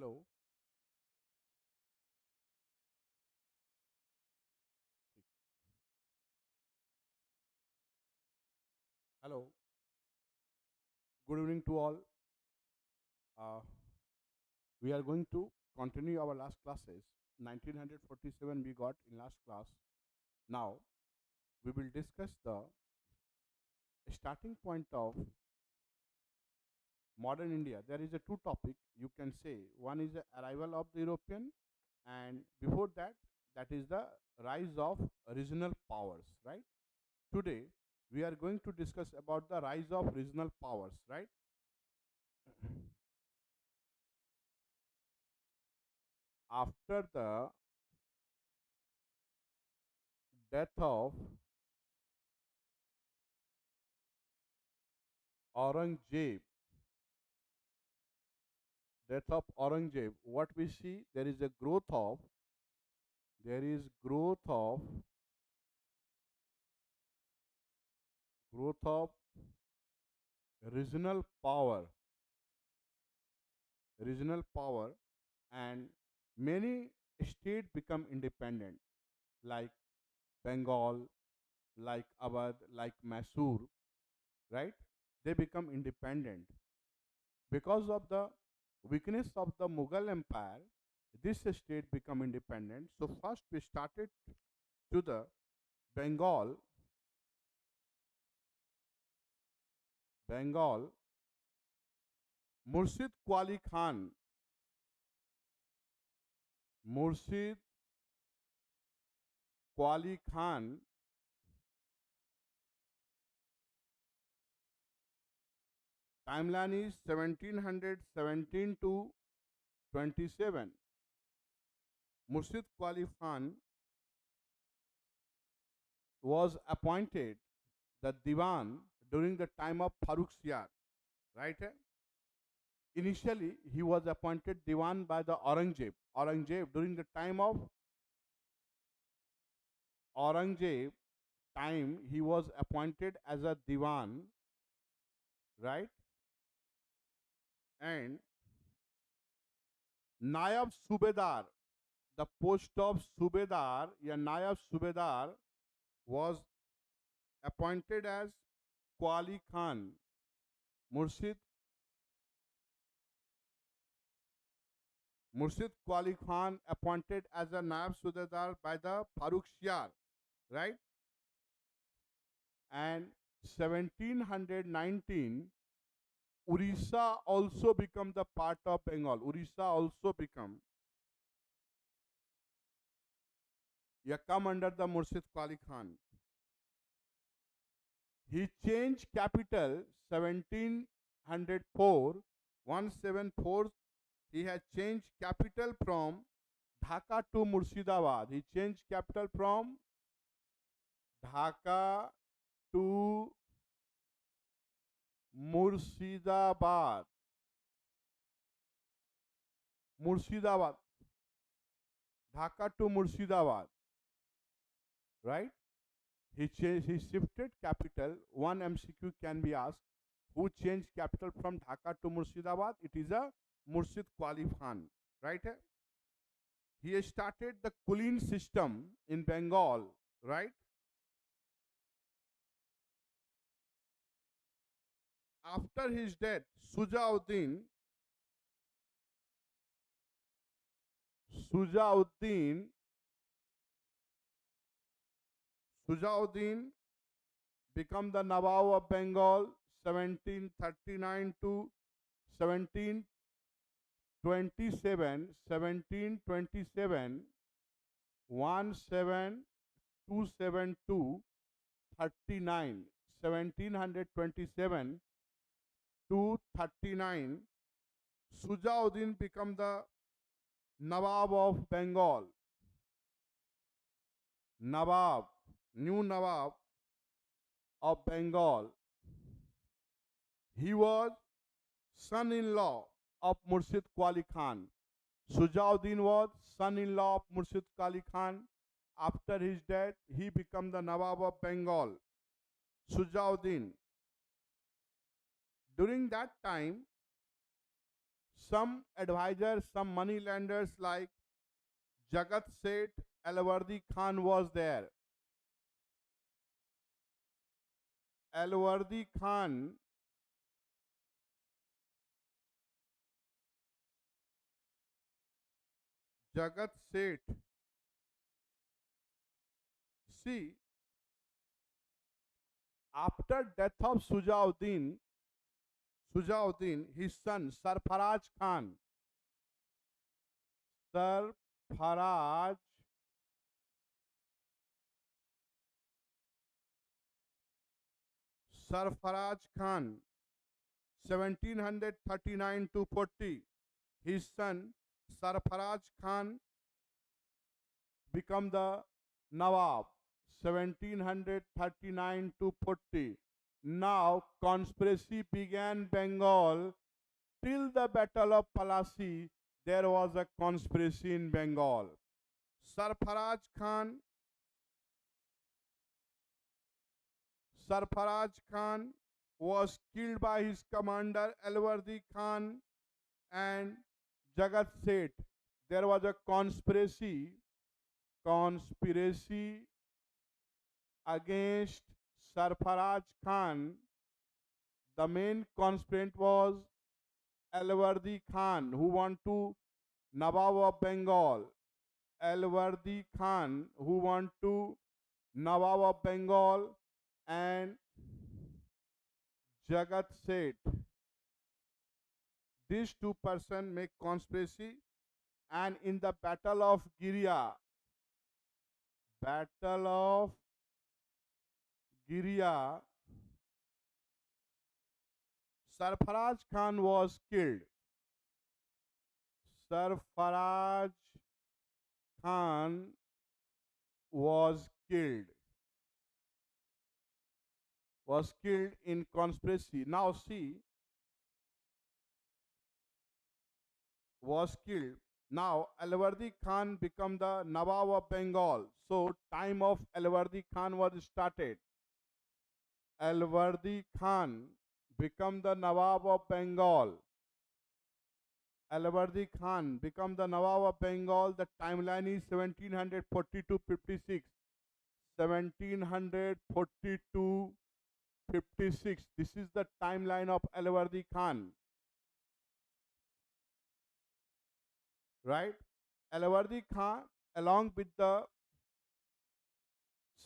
Hello. Hello. Good evening to all. Uh, we are going to continue our last classes. 1947 we got in last class. Now we will discuss the starting point of modern India. There is a two topic you can say. One is the arrival of the European, and before that, that is the rise of regional powers. Right. Today we are going to discuss about the rise of regional powers. Right. After the death of Aurangzeb, what we see, there is a growth of regional power, regional power, and many states become independent, like Bengal, like Awadh, like Mysore, right? They become independent because of the weakness of the Mughal Empire. This state become independent. So first we started to the Bengal, Bengal, Murshid Quali Khan, Murshid Quali Khan, timeline is 1717 to 27. Murshid Quali Khan was appointed the Diwan during the time of Farooq Siyar, right? Initially, he was appointed Diwan by the Aurangzeb. Aurangzeb, during the time of Aurangzeb, he was appointed as a Diwan, right? And Nayab Subedar, the post of Subedar, या Nayab Subedar was appointed as Quali Khan. Murshid Quali Khan appointed as a Nayab Subedar by the Farooq Siyar, right? And 1719, Orissa also become the part of Bengal. Orissa also become, come under the Murshid Quali Khan. He changed capital 1704, 174. He has changed capital from Dhaka to Murshidabad. He changed capital from Dhaka to Murshidabad. Murshidabad. Dhaka to Murshidabad. Right? He shifted capital. One MCQ can be asked. Who changed capital from Dhaka to Murshidabad? It is a Murshid Quali Khan. Right? He started the Kulin system in Bengal. Right? After his death, Sujauddin become the Nawab of Bengal 1739 to 1727, 17272 39, 1727 to 39. Sujauddin become the Nawab of Bengal. New Nawab of Bengal. He was son-in-law of Murshid Quali Khan. Sujauddin was son-in-law of Murshid Quali Khan. After his death, he became the Nawab of Bengal. Sujauddin. During that time, some advisors, some money lenders like Jagat Seth Alwardi Khan was there. Alwardi Khan Jagat Seth. See, after death of Sujauddin, his son Sarfaraj Khan, Sarfaraj Sarfaraj Khan, 1739 to 40. His son Sarfaraj Khan become the Nawab, 1739 to 40. Now conspiracy began Bengal. Till the Battle of Palasi, there was a conspiracy in Bengal. Sarfaraj Khan was killed by his commander Alwardi Khan and Jagat Seth. There was a conspiracy against Sarfaraj Khan. The main conspirant was Alwardi Khan, who want to Nawab of Bengal. Alwardi Khan, who want to Nawab of Bengal, and Jagat Seth. These two persons make conspiracy, and in the Battle of Giria, Sarfaraj Khan was killed. Sarfaraj Khan was killed in conspiracy. Now see, was killed. Now Alwardi Khan become the Nawab of Bengal. So time of Alwardi Khan was started. Alwardi Khan become the Nawab of Bengal. Alwardi Khan become the Nawab of Bengal. The timeline is 1742-56. 1742-56. This is the timeline of Alwardi Khan. Right? Alwardi Khan, along with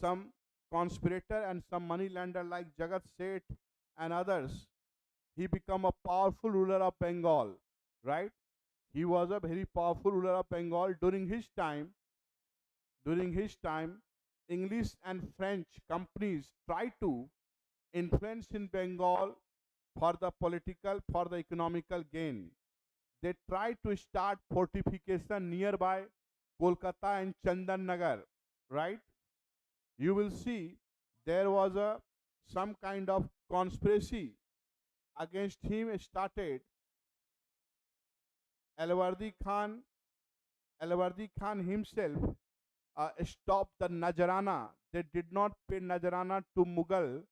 some conspirator and some money lender like Jagat Seth and others, he became a powerful ruler of Bengal. Right? He was a very powerful ruler of Bengal. During his time, English and French companies tried to influence in Bengal for the political, for the economical gain. They tried to start fortification nearby Kolkata and Chandannagar. Right? You will see there was some kind of conspiracy against him started. Alwardi Khan himself stopped the Nazarana. They did not pay Nazarana to Mughal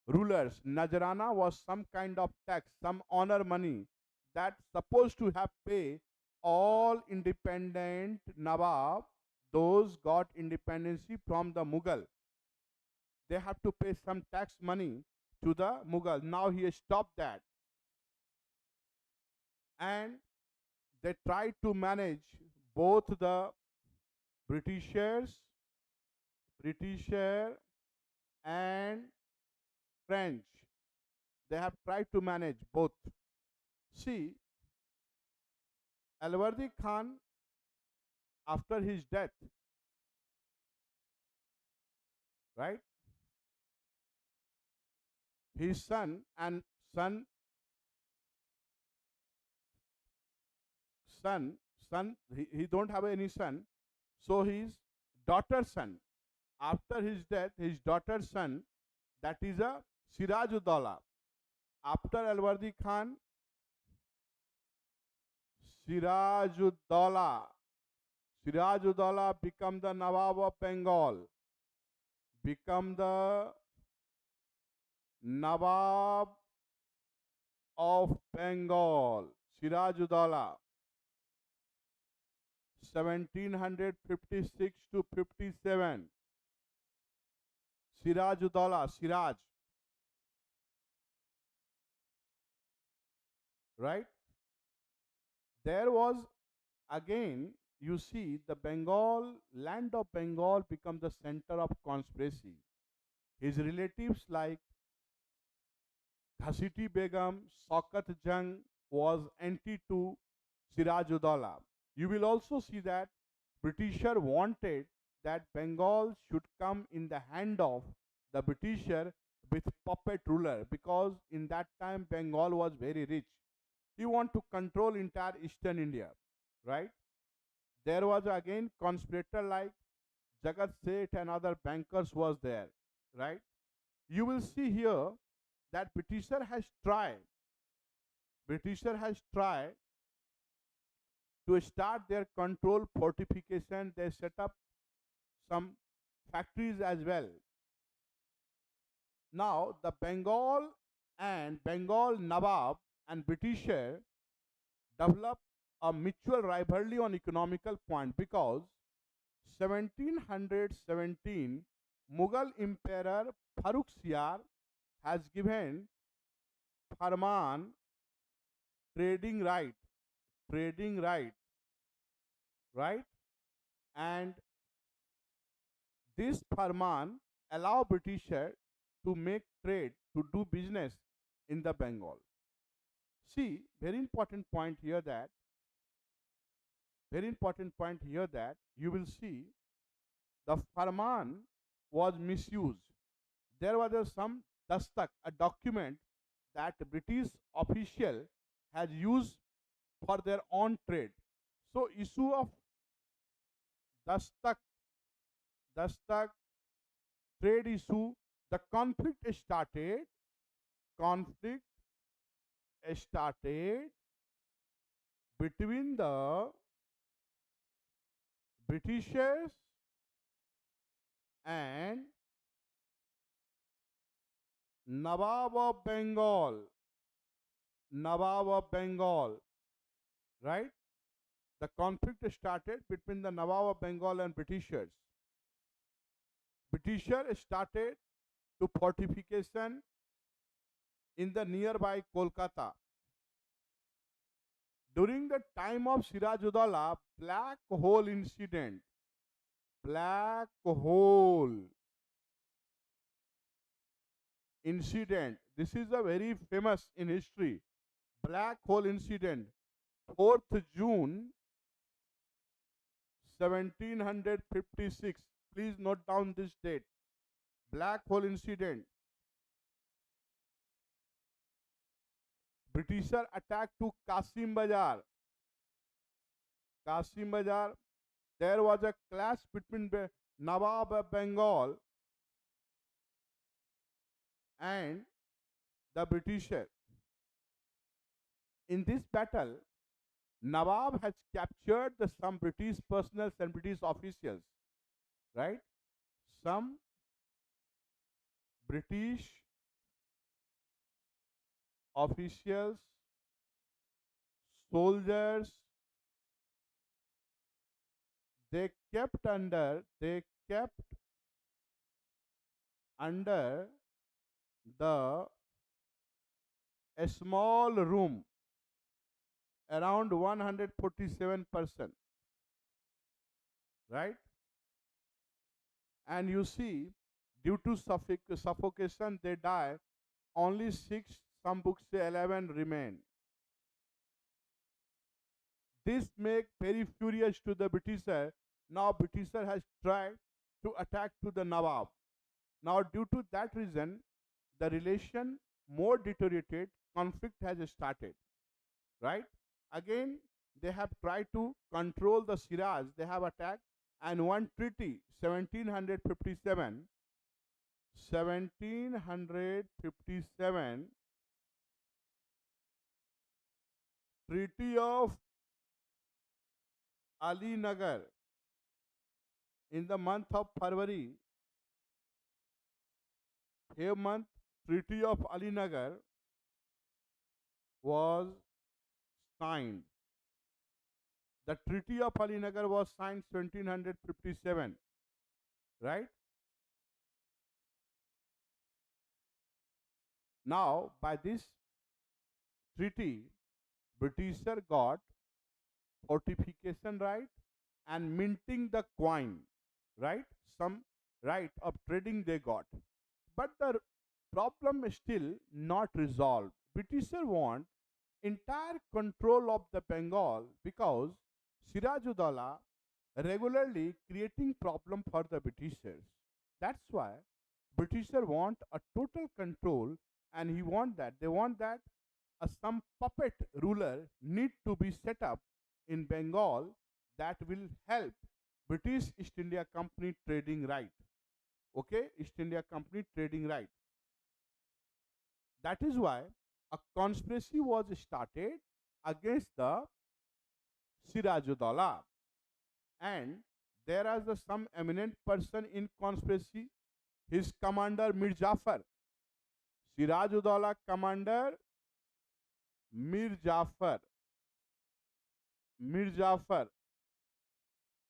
rulers. Nazarana was some kind of tax, some honor money that supposed to have paid all independent Nawab. Those got independency from the Mughal. They have to pay some tax money to the Mughal. Now he stopped that. And they tried to manage both the Britishers and French. They have tried to manage both. See, Alwardi Khan, after his death, right, his son, he don't have any son, so his daughter's son. After his death, his daughter's son, that is a Siraj-ud-Daulah. After Alwardi Khan, Siraj-ud-Daulah become the Nawab of Bengal. Become the Nawab of Bengal. Sirajuddaula, 1756 to 57. Sirajuddaula, Siraj, right? There was again, you see, the land of Bengal become the center of conspiracy. His relatives like Ghasiti Begum, Shaukat Jung was anti to Sirajuddaula. You will also see that Britisher wanted that Bengal should come in the hand of the Britisher with puppet ruler, because in that time Bengal was very rich. He want to control entire eastern India, right? There was again conspirator like Jagat Seth and other bankers was there, right? You will see here that Britisher has tried to start their control fortification. They set up some factories as well. Now the Bengal Nawab and Britisher developed a mutual rivalry on economical point, because 1717 Mughal Emperor Farrukhsiyar has given Farman trading right, trading right, right? And this Farman allow Britisher to make trade, to do business in the Bengal. See, very important point here that you will see the Farman was misused. There was some dastak, a document that British official has used for their own trade. So issue of dastak, dastak trade issue, the conflict started between the Britishers and Nawab of Bengal. Nawab of Bengal, right? The conflict started between the Nawab of Bengal and Britishers. Britishers started to fortification in the nearby Kolkata. During the time of Sirajuddaula, black hole incident, black hole incident. This is a very famous in history. Black hole incident, 4th June 1756. Please note down this date. Black hole incident. Britisher attack to Kasim Bazar. Kasim Bazar. There was a clash between the Nawab of Bengal and the Britisher. In this battle, Nawab has captured some British personals and British officials, right? Some British officials, soldiers, they kept under the a small room, around 147%, right? And you see, due to suffocation, they die. Only 6, some books say 11 remain. This make very furious to the Britisher. Now Britisher has tried to attack to the Nawab. Now due to that reason, the relation more deteriorated, conflict has started, right? Again, they have tried to control the Siraj, they have attacked, and one treaty, 1757, Treaty of Ali Nagar, in the month of February, here month, Treaty of Ali Nagar was signed? The Treaty of Alinagar was signed 1757, right? Now, by this treaty, Britisher got fortification right and minting the coin, right? Some right of trading they got. But the problem is still not resolved. Britishers want entire control of the Bengal because Sirajuddaula regularly creating problem for the Britishers. That's why Britishers want a total control, and they want that some puppet ruler need to be set up in Bengal that will help British East India Company trading right. Okay, East India Company trading right. That is why a conspiracy was started against the Sirajuddaula, and there is some eminent person in conspiracy, his commander Mir Jafar. Sirajuddaula commander Mir Jafar. Mir Jafar.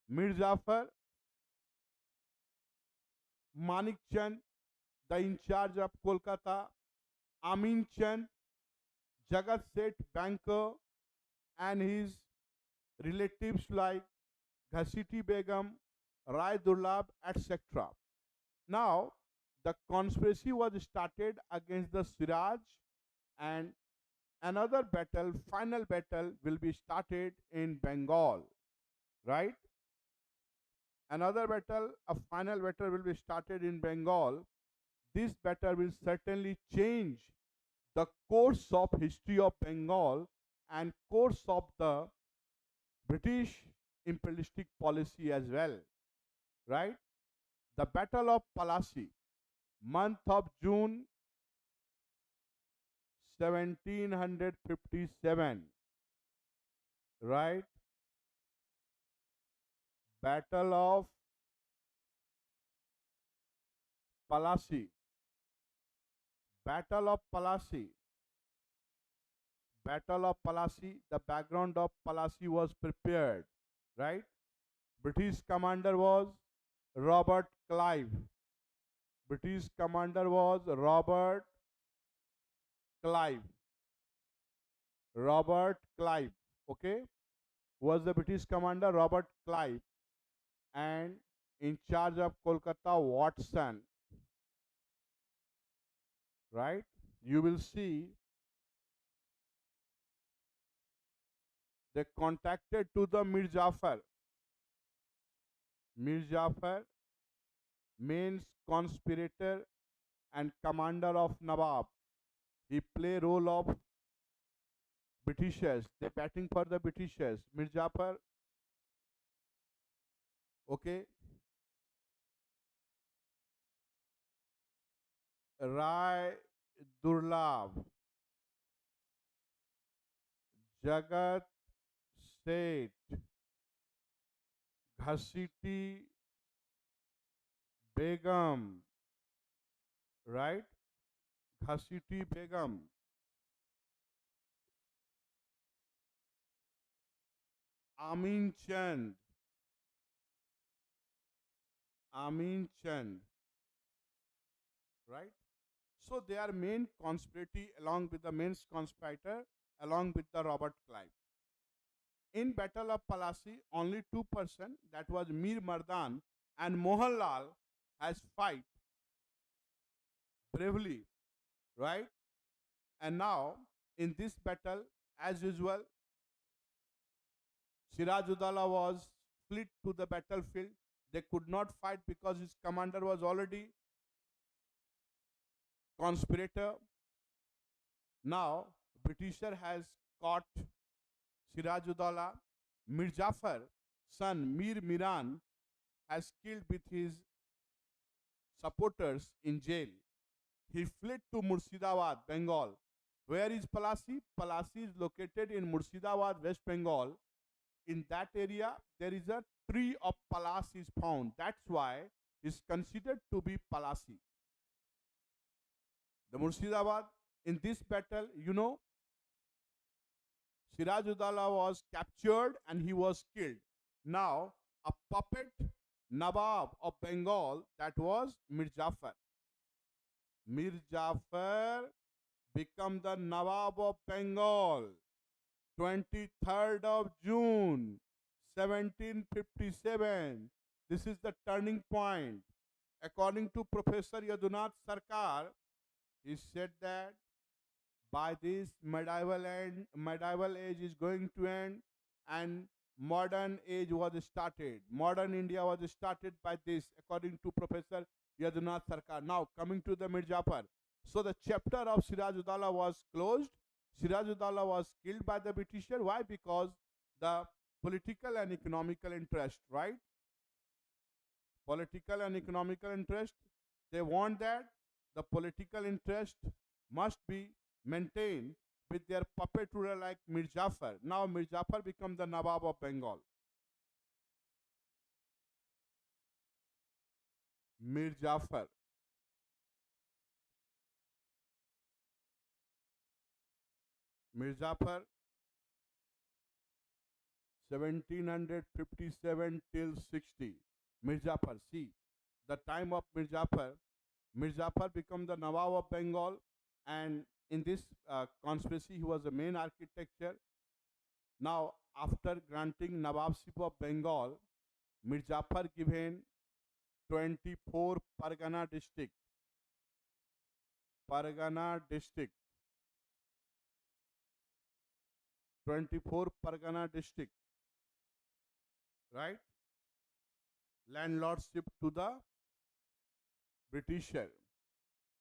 Mir Jafar. Manik Chand, the in charge of Kolkata. Amin Chand, Jagat Seth banker, and his relatives like Ghasiti Begum, Rai Durlab, etc. Now, the conspiracy was started against the Siraj, and another battle, final battle, will be started in Bengal, right? Another battle, a final battle will be started in Bengal. This battle will certainly change the course of history of Bengal and course of the British imperialistic policy as well, right? The Battle of Palasi, month of June 1757, right? Battle of Palasi. Battle of Palasi. Battle of Palasi. The background of Palasi was prepared, right? British commander was Robert Clive. British commander was Robert Clive. Robert Clive. Okay? Was the British commander Robert Clive, and in charge of Kolkata Watson. Right? You will see they contacted to the Mir Jafar. Mir Jafar, main conspirator and commander of Nawab. He play role of Britishers. They batting for the Britishers. Mir Jafar, okay. Rai Durlab, Jagat Seth, Ghasiti Begum, right? Ghasiti Begum, Amin Chand, Amin Chand, right? So they are main conspiracy along with the main conspirator along with the Robert Clive. In Battle of Palasi, only 2%, that was Mir Mardan and Mohanlal, has fight bravely, right? And now in this battle, as usual, Sirajuddaula was fled to the battlefield. They could not fight because his commander was already conspirator. Now Britisher has caught Sirajuddaula. Mir Jafar, son Mir Miran, has killed with his supporters in jail. He fled to Murshidabad, Bengal. Where is Palasi? Palasi is located in Murshidabad, West Bengal. In that area, there is a tree of Palas is found. That's why it's considered to be Palasi. The Murshidabad, in this battle, Siraj-ud-Dawla was captured and he was killed. Now, a puppet Nawab of Bengal, that was Mir Jafar. Mir Jafar become the Nawab of Bengal. 23rd of June 1757. This is the turning point. According to Professor Yadunath Sarkar, he said that by this medieval age is going to end and modern age was started. Modern India was started by this, according to Professor Yadunath Sarkar. Now coming to the Mir Jafar. So the chapter of Siraj-ud-Dawla was closed. Siraj-ud-Dawla was killed by the Britisher. Why? Because the political and economical interest, right? Political and economical interest. They want that the political interest must be maintained with their puppet ruler like Mir Jafar. Now Mir Jafar become the Nawab of Bengal. Mir Jafar. Mir Jafar 1757 till 60. Mir Jafar. See, the time of Mir Jafar. Mir Jafar become the Nawab of Bengal, and in this conspiracy he was the main architecture. Now, after granting Nawabship of Bengal, Mir Jafar given 24 Pargana district. Pargana district. 24 Pargana district. Right? Landlordship to the Britisher.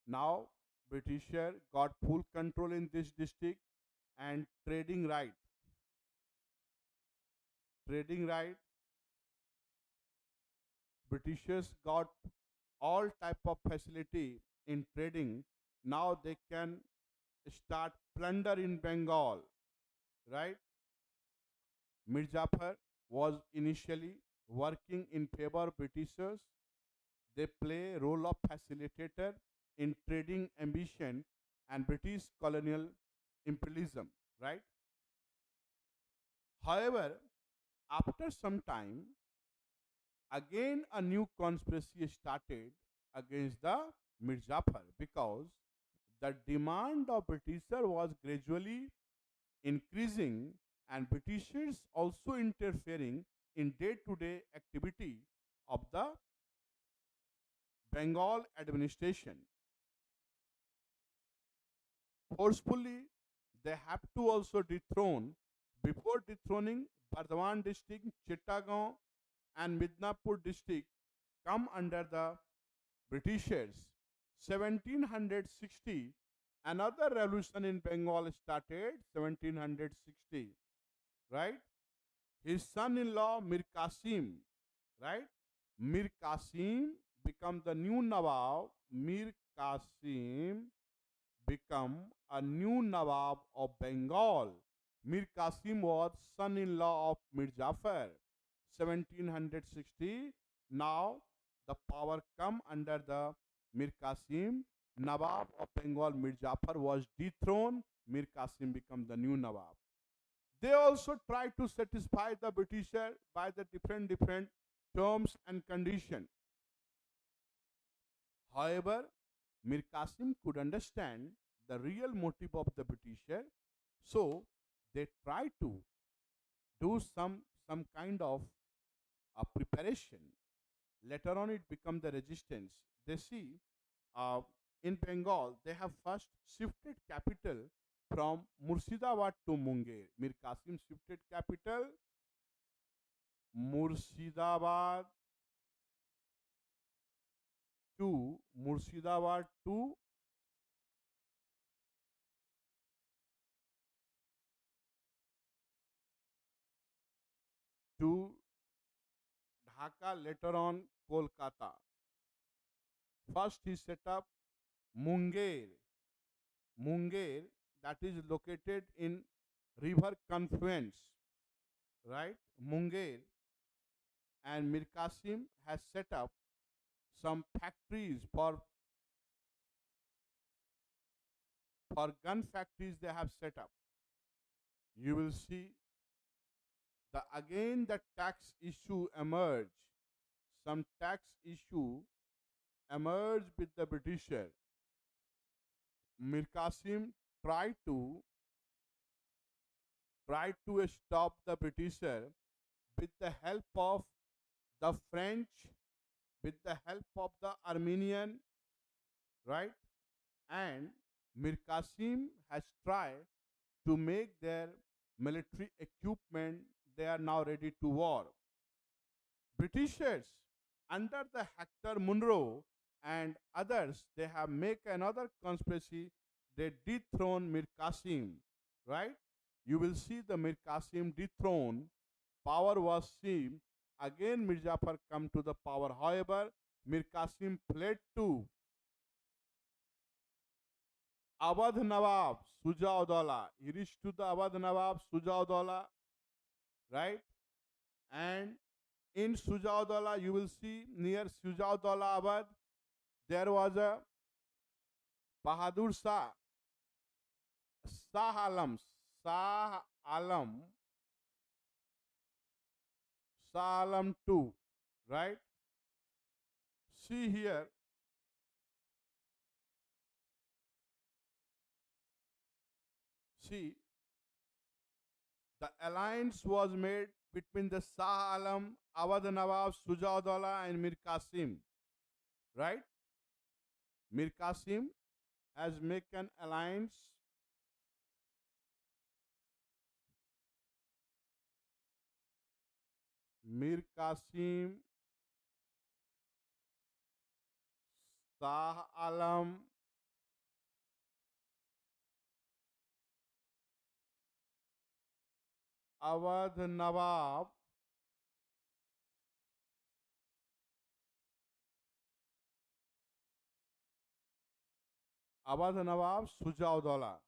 Now, Britisher got full control in this district and trading right. Trading right. Britishers got all type of facility in trading. Now they can start plunder in Bengal, right? Mir Jafar was initially working in favor of Britishers. They play role of facilitator in trading ambition and British colonial imperialism, right? However, after some time, again a new conspiracy started against the Mir Jafar because the demand of Britisher was gradually increasing and Britishers also interfering in day-to-day activity of the Bengal administration. Forcefully, they have to also dethrone. Before dethroning, Bardhaman district, Chittagong and Midnapur district come under the Britishers. 1760, another revolution in Bengal started. 1760, right? His son-in-law Mir Qasim, right? Mir Qasim become the new Nawab. Mir Qasim become a new Nawab of Bengal. Mir Qasim was son-in-law of Mir Jafar. 1760. Now the power come under the Mir Qasim. Nawab of Bengal Mir Jafar was dethroned. Mir Qasim become the new Nawab. They also tried to satisfy the Britisher by the different terms and conditions. However, Mir Qasim could understand the real motive of the Britisher, so they tried to do some kind of a preparation. Later on, it became the resistance. They see uh, in Bengal, they have first shifted capital from Murshidabad to Munger. Mir Qasim shifted capital Murshidabad Murshidabad to Dhaka, later on Kolkata. First he set up Munger. Munger, that is located in river confluence, right? Munger, and Mir Qasim has set up some factories for gun factories they have set up. you will see the tax issue emerge. Some tax issue emerged with the Britisher. Mir Qasim tried to stop the Britisher with the help of the French, with the help of the Armenian, right? And Mir Qasim has tried to make their military equipment. They are now ready to war. Britishers under the Hector Munro and others, they have make another conspiracy. They dethrone Mir Qasim, right? You will see the Mir Qasim dethrone. Power was seen. Again Mirzapur come to the power. However, Mir Qasim fled to Awadh Nawab Sujaudollah. He reached to the Awadh Nawab Sujaudollah, right? And in Sujaudollah, you will see near Sujaudollah Awadh, there was a Bahadur Shah, Shah Alam, Shah Alam II, right? See here, see, the alliance was made between the Shah Alam, Awadh Nawab, Sujaudollah, and Mir Qasim, right? Mir Qasim has made an alliance. Mir Qasim, Shah Alam, Awadh Nawab, Awadh Nawab Sujaudollah.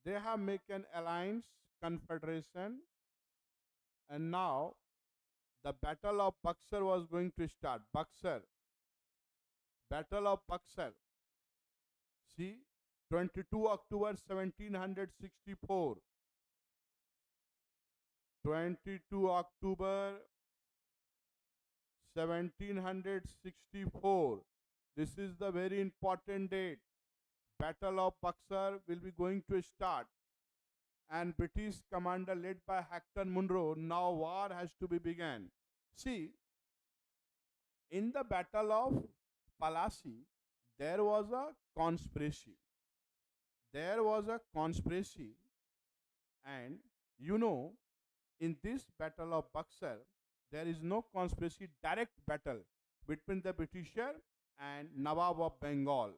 They have made an alliance, confederation, and now the Battle of Buxar was going to start. Buxar, Battle of Buxar. See, 22 October 1764. 22 October 1764. This is the very important date. Battle of Buxar will be going to start. And British commander led by Hector Munro, now war has to be begun. See, in the Battle of Palasi, there was a conspiracy. There was a conspiracy, and you know, in this Battle of Buxar, there is no conspiracy, direct battle between the Britisher and Nawab of Bengal.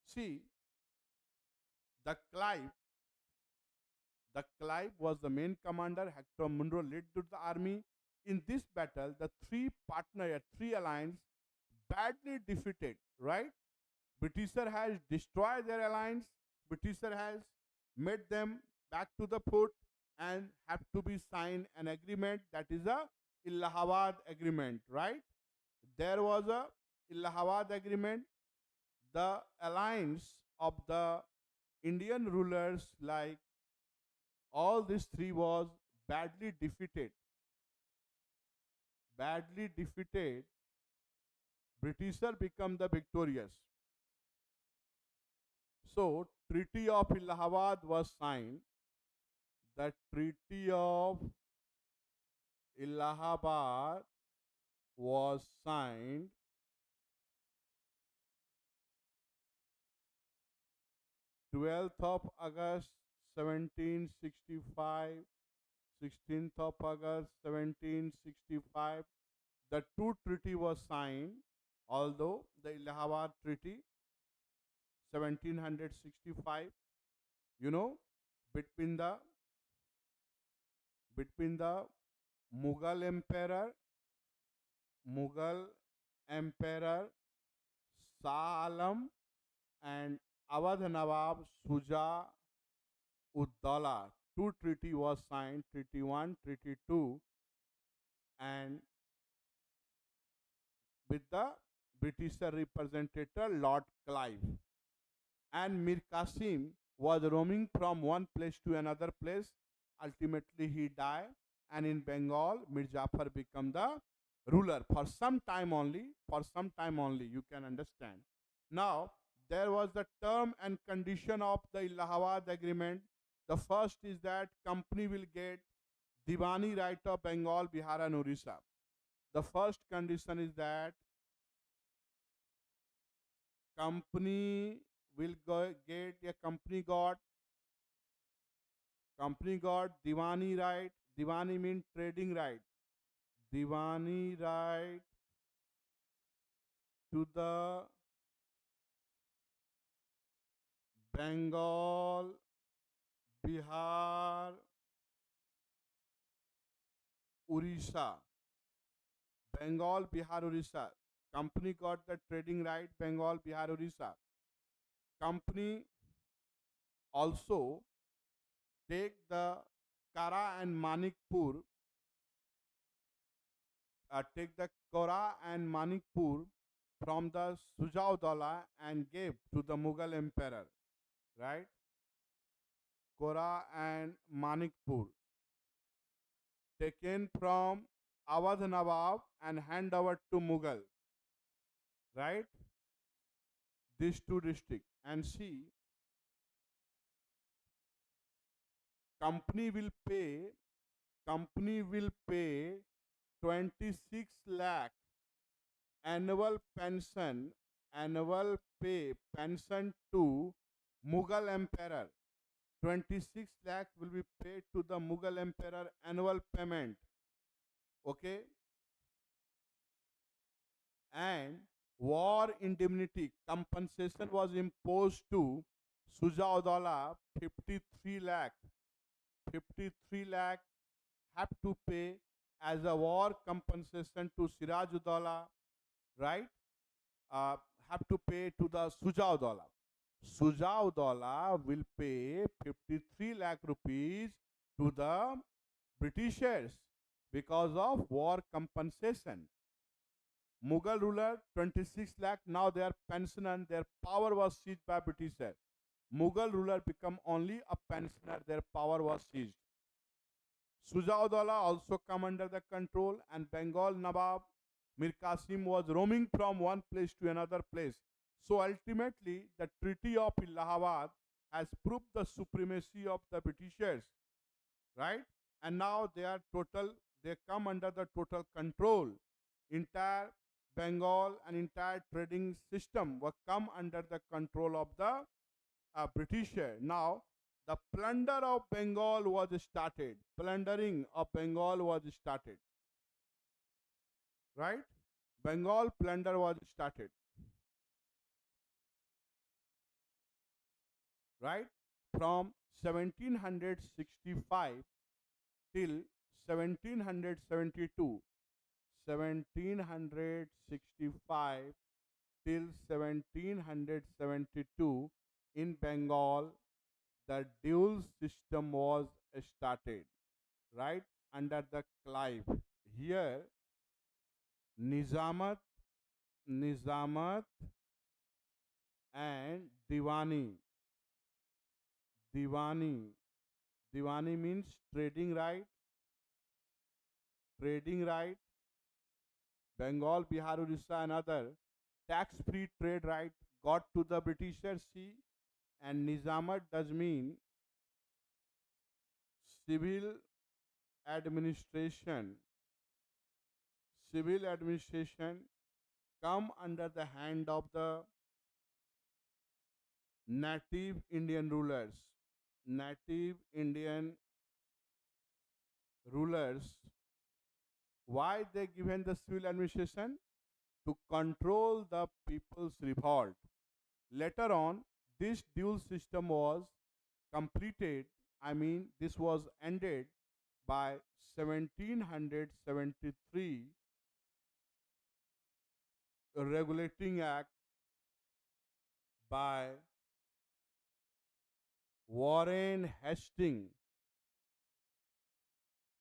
See, the Clive, the Clive was the main commander. Hector Munro led to the army. In this battle, the three alliance badly defeated, right? Britisher has destroyed their alliance. Britisher has made them back to the fort and have to be signed an agreement, that is a Allahabad agreement, right? There was a Allahabad agreement. The alliance of the Indian rulers, like all these three, was badly defeated. Badly defeated. Britisher become the victorious. So Treaty of Allahabad was signed. The Treaty of Allahabad was signed 12th of August 1765, 16th of August 1765. The two treaty was signed, although the Allahabad Treaty 1765, you know, between the between the Mughal emperor Mughal emperor Shah Alam and Awadh Nawab Suja Uddaulah. Two treaty was signed, Treaty 1, Treaty 2, and with the British representative Lord Clive. and Mir Qasim was roaming from one place to another place. Ultimately, he died, and in Bengal, Mir Jafar became the ruler for some time only. For some time only, you can understand. Now, there was the term and condition of the Allahabad agreement. The first is that company will get Diwani right of Bengal, Bihar, and Orissa. The first condition is that company will get a company got Diwani right. Diwani means trading right. Diwani right to the Bengal, Bihar, Orissa. Bengal, Bihar, Orissa. Company got the trading right, Bengal, Bihar, Orissa. Company also take the Kara and Manikpur, take the Kora and Manikpur from the Sujaudala and gave to the Mughal emperor, right? Kora and Manikpur taken from Awadh Nawab and hand over to Mughal, right? These two districts. And see, company will pay company will pay 26 lakh annual pension to Mughal emperor. 26 lakh will be paid to the Mughal emperor annual payment. Okay? And war indemnity compensation was imposed to Sujaudala 53 lakh. 53 lakh have to pay as a war compensation to Sirajuddaulah, right? Have to pay to the Sujaudala. Sujaudala will pay 53 lakh rupees to the Britishers because of war compensation. Mughal ruler 26 lakh, now their pensioner, their power was seized by Britishers. Mughal ruler become only a pensioner, their power was seized. Sujaudala also come under the control, and Bengal Nawab Mir Qasim was roaming from one place to another place. So ultimately, the Treaty of Allahabad has proved the supremacy of the Britishers, right? And now they come under the total control. Entire Bengal and entire trading system will come under the control of the Britisher. Now, the plunder of Bengal was started. Plundering of Bengal was started. Right? Bengal plunder was started. Right? From 1765 till 1772. 1765 till 1772 in Bengal, the dual system was started, right, under the Clive. Here, Nizamat, Nizamat and Diwani. Diwani. Diwani means trading right. Trading right. Bengal, Bihar, Orissa and other tax-free trade right got to the Britishers. See, and Nizamat does mean civil administration. Civil administration come under the hand of the native Indian rulers. Native Indian rulers. Why they given the civil administration? To control the people's revolt. Later on, this dual system was completed. This was ended by 1773 regulating act by Warren Hastings.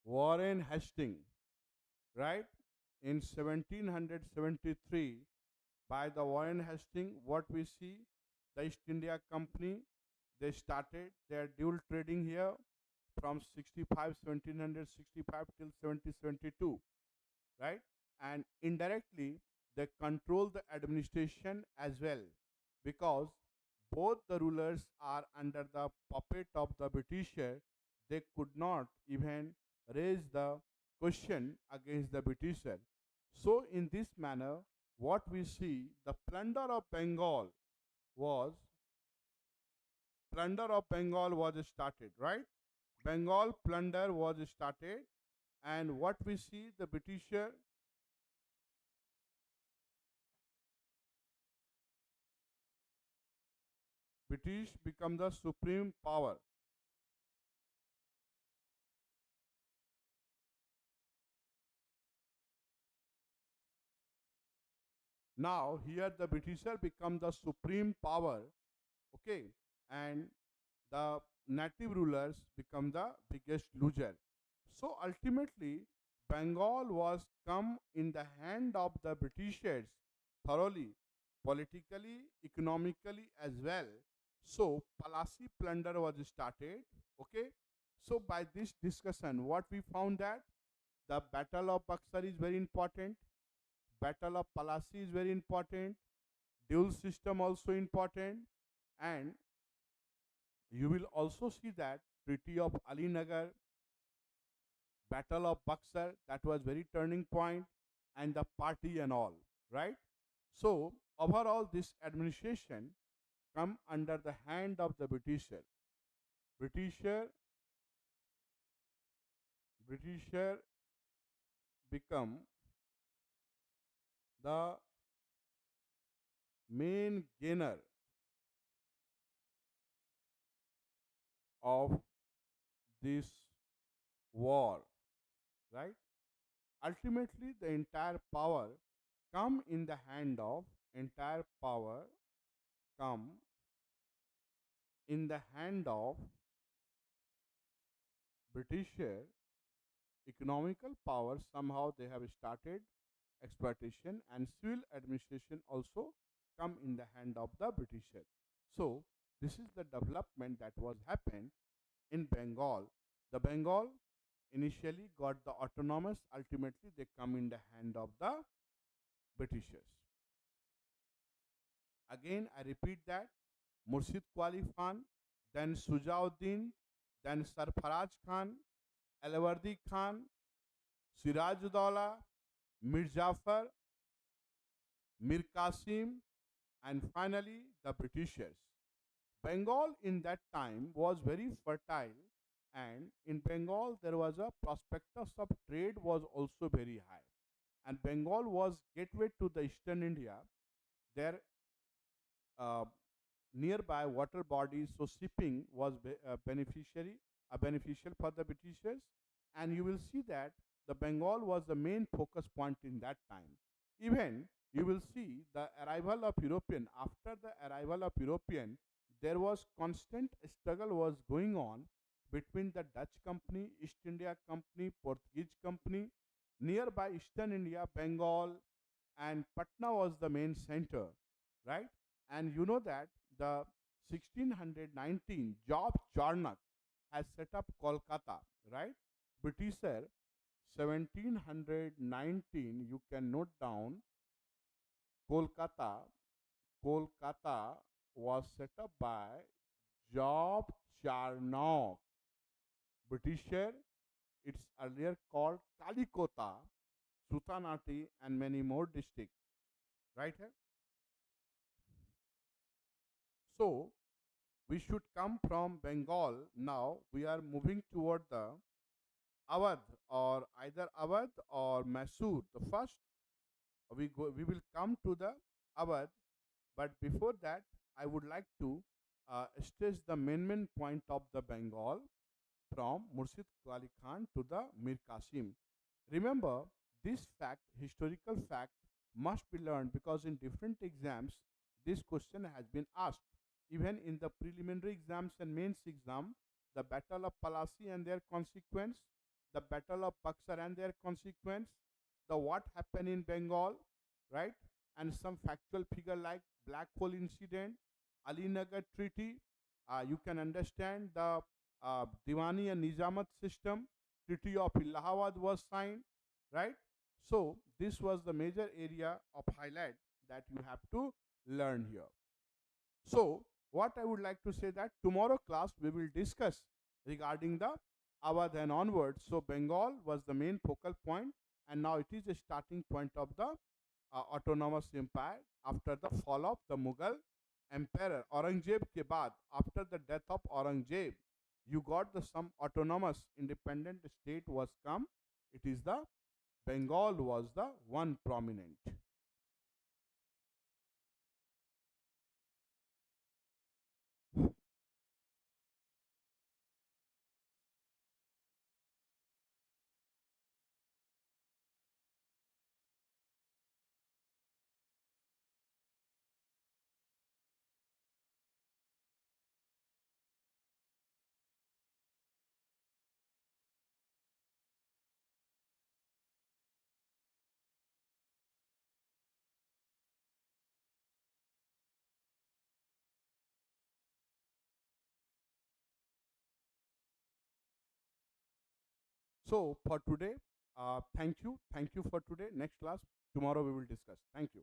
Warren Hastings, right? In 1773, by the Warren Hastings, what we see, the East India Company, they started their dual trading here from 1765 till 1772, right? And indirectly, they control the administration as well, because both the rulers are under the puppet of the Britisher. They could not even raise the question against the Britisher. So, in this manner, what we see, the was plunder of Bengal was started, right? Bengal plunder was started, and what we see, the British become the supreme power. Now here the Britisher become the supreme power, okay, and the native rulers become the biggest loser. So ultimately, Bengal was come in the hand of the Britishers thoroughly, politically, economically as well. So Palasi plunder was started. Okay. So by this discussion, what we found, that the Battle of Buxar is very important. Battle of Palasi is very important. Dual system also important, and you will also see that Treaty of Alinagar, Battle of Buxar, that was very turning point, and the party and all, right? So overall, this administration come under the hand of the Britisher. Britisher, Britisher become the main gainer of this war, right? Ultimately, the entire power come in the hand of Britisher. Economical power, somehow they have started exploitation, and civil administration also come in the hand of the Britisher. So this is the development that was happened in Bengal. The Bengal initially got the autonomous, ultimately they come in the hand of the Britishers. Again, I repeat that Murshid Quali Khan, then Sujauddin, then Sarfaraj Khan, Alawardi Khan, Sirajudaulah, Mir Jafar, Mir Qasim, and finally the Britishers. Bengal in that time was very fertile, and in Bengal there was a prospectus of trade was also very high, and Bengal was gateway to the Eastern India. There uh, nearby water bodies, so shipping was beneficial for the Britishers, and you will see that the Bengal was the main focus point in that time. Even you will see the arrival of European. After the arrival of European, there was constant struggle was going on between the Dutch company, East India Company, Portuguese company. Nearby Eastern India, Bengal and Patna was the main center, right? And you know that the 1619 Job Charnock has set up Kolkata, right? Britisher 1719, you can note down Kolkata. Kolkata was set up by Job Charnock. Britisher, it's earlier called Kalikota, Sutanati, and many more districts, right here. So we should come from Bengal. Now we are moving toward the Awadh, or either Awadh or Mysore. The first we will come to the Awadh, but before that I would like to stress the main point of the Bengal from Murshid Qali Khan to the Mir Qasim. Remember, this fact, historical fact, must be learned, because in different exams this question has been asked. Even in the preliminary exams and mains exam, the Battle of Palasi and their consequence, the Battle of Buxar and their consequence, the what happened in Bengal, right? And some factual figure like black hole incident, Alinagar Treaty. You can understand the Diwani and Nizamat system. Treaty of Allahabad was signed, right? So this was the major area of highlight that you have to learn here. So what I would like to say that tomorrow class we will discuss regarding the Awadh and onwards. So Bengal was the main focal point, and now it is a starting point of the autonomous empire after the fall of the Mughal emperor Aurangzeb ke baad. After the death of Aurangzeb, you got the some autonomous independent state was come. It is the Bengal was the one prominent. So for today, thank you for today. Next class tomorrow we will discuss. Thank you.